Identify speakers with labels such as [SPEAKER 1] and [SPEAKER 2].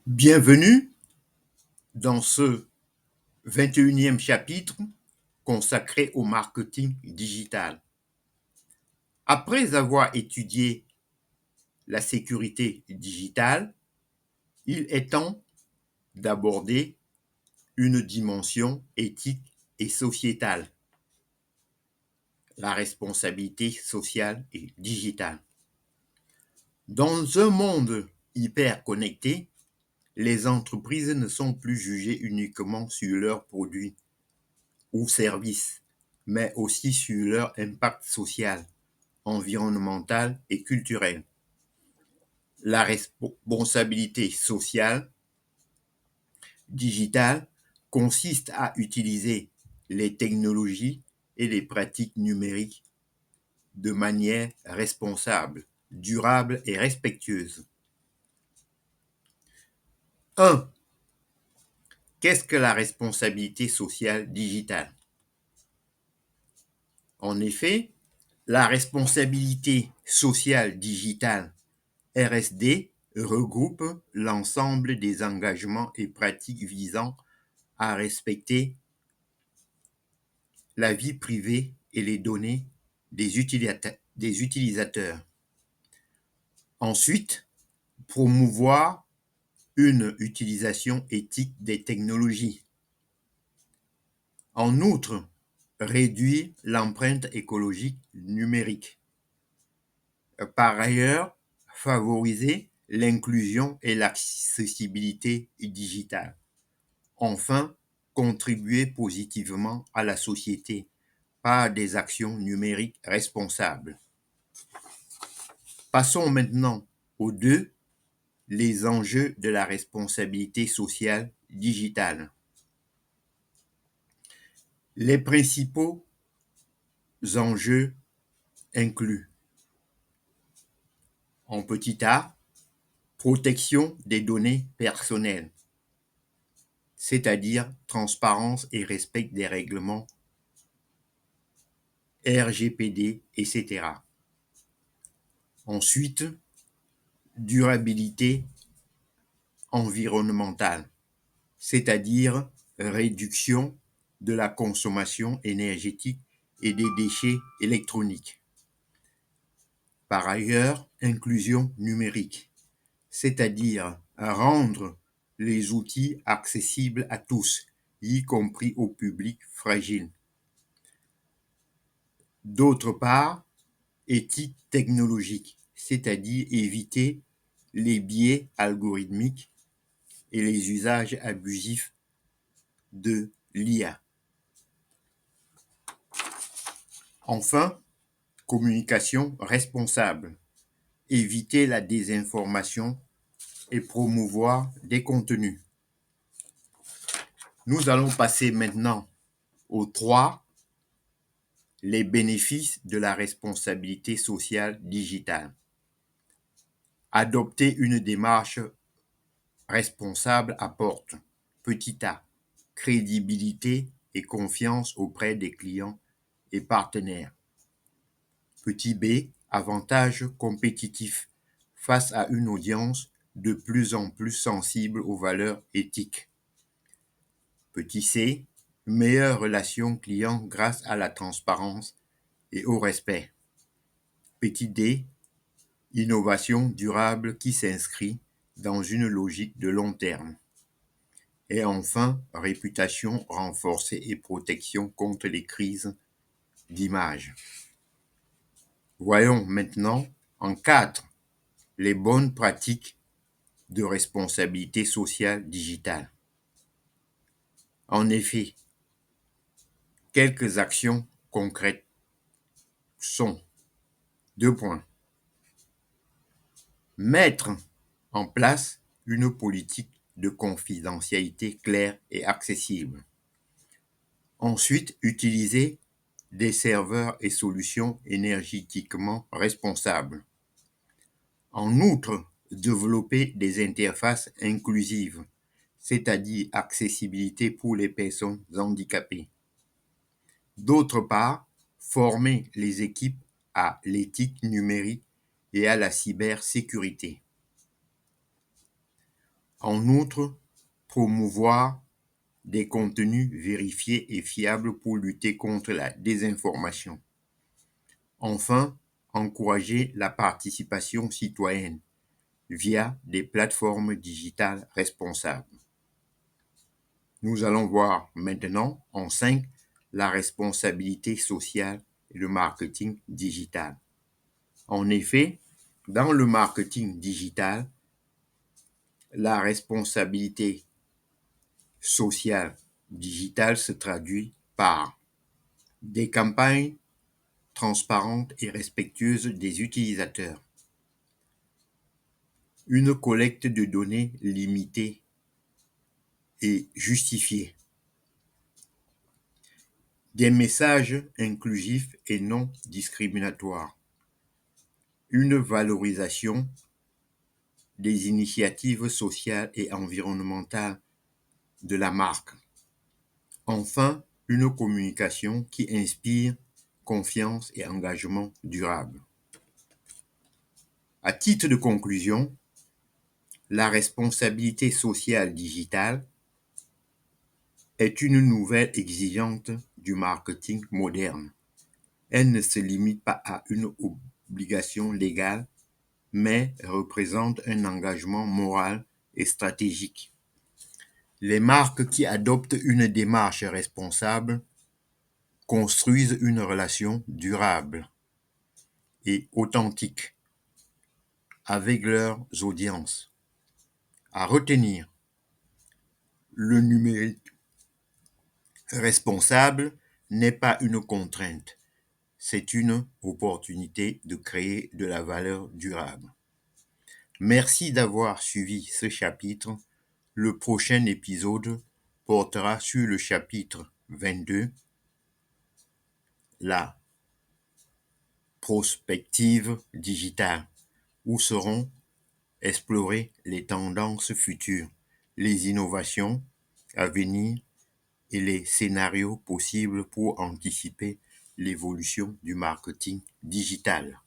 [SPEAKER 1] Bienvenue dans ce 21e chapitre consacré au marketing digital. Après avoir étudié la sécurité digitale, il est temps d'aborder une dimension éthique et sociétale, la responsabilité sociale et digitale. Dans un monde hyper connecté, les entreprises ne sont plus jugées uniquement sur leurs produits ou services, mais aussi sur leur impact social, environnemental et culturel. La responsabilité sociale digitale consiste à utiliser les technologies et les pratiques numériques de manière responsable, durable et respectueuse. 1. Qu'est-ce que la responsabilité sociale digitale? En effet, la responsabilité sociale digitale RSD regroupe l'ensemble des engagements et pratiques visant à respecter la vie privée et les données des utilisateurs. Ensuite, promouvoir une utilisation éthique des technologies. En outre, réduire l'empreinte écologique numérique. Par ailleurs, favoriser l'inclusion et l'accessibilité digitale. Enfin, contribuer positivement à la société par des actions numériques responsables. Passons maintenant aux deux, les enjeux de la responsabilité sociale digitale. Les principaux enjeux incluent, en petit a, protection des données personnelles, c'est-à-dire transparence et respect des règlements RGPD, etc. Ensuite, durabilité environnementale, c'est-à-dire réduction de la consommation énergétique et des déchets électroniques. Par ailleurs, inclusion numérique, c'est-à-dire rendre les outils accessibles à tous, y compris au public fragile. D'autre part, éthique technologique, c'est-à-dire éviter les biais algorithmiques et les usages abusifs de l'IA. Enfin, communication responsable, éviter la désinformation et promouvoir des contenus. Nous allons passer maintenant aux 3, les bénéfices de la responsabilité sociale digitale. Adopter une démarche responsable apporte, petit a, crédibilité et confiance auprès des clients et partenaires. Petit b, avantage compétitif face à une audience de plus en plus sensible aux valeurs éthiques. Petit c, meilleure relation client grâce à la transparence et au respect. Petit d, innovation durable qui s'inscrit dans une logique de long terme. Et enfin, réputation renforcée et protection contre les crises d'image. Voyons maintenant en 4 les bonnes pratiques de responsabilité sociale digitale. En effet, quelques actions concrètes sont 2 points. Mettre en place une politique de confidentialité claire et accessible. Ensuite, utiliser des serveurs et solutions énergétiquement responsables. En outre, développer des interfaces inclusives, c'est-à-dire accessibilité pour les personnes handicapées. D'autre part, former les équipes à l'éthique numérique et à la cybersécurité. En outre, promouvoir des contenus vérifiés et fiables pour lutter contre la désinformation. Enfin, encourager la participation citoyenne via des plateformes digitales responsables. Nous allons voir maintenant en 5 la responsabilité sociale et le marketing digital. En effet, dans le marketing digital, la responsabilité sociale digitale se traduit par des campagnes transparentes et respectueuses des utilisateurs, une collecte de données limitée et justifiée, des messages inclusifs et non discriminatoires, une valorisation des initiatives sociales et environnementales de la marque. Enfin, une communication qui inspire confiance et engagement durable. À titre de conclusion, la responsabilité sociale digitale est une nouvelle exigence du marketing moderne. Elle ne se limite pas à une obligation légale, mais représente un engagement moral et stratégique. Les marques qui adoptent une démarche responsable construisent une relation durable et authentique avec leurs audiences. À retenir, le numérique responsable n'est pas une contrainte, c'est une opportunité de créer de la valeur durable. Merci d'avoir suivi ce chapitre. Le prochain épisode portera sur le chapitre 22, la prospective digitale, où seront explorées les tendances futures, les innovations à venir et les scénarios possibles pour anticiper l'évolution du marketing digital.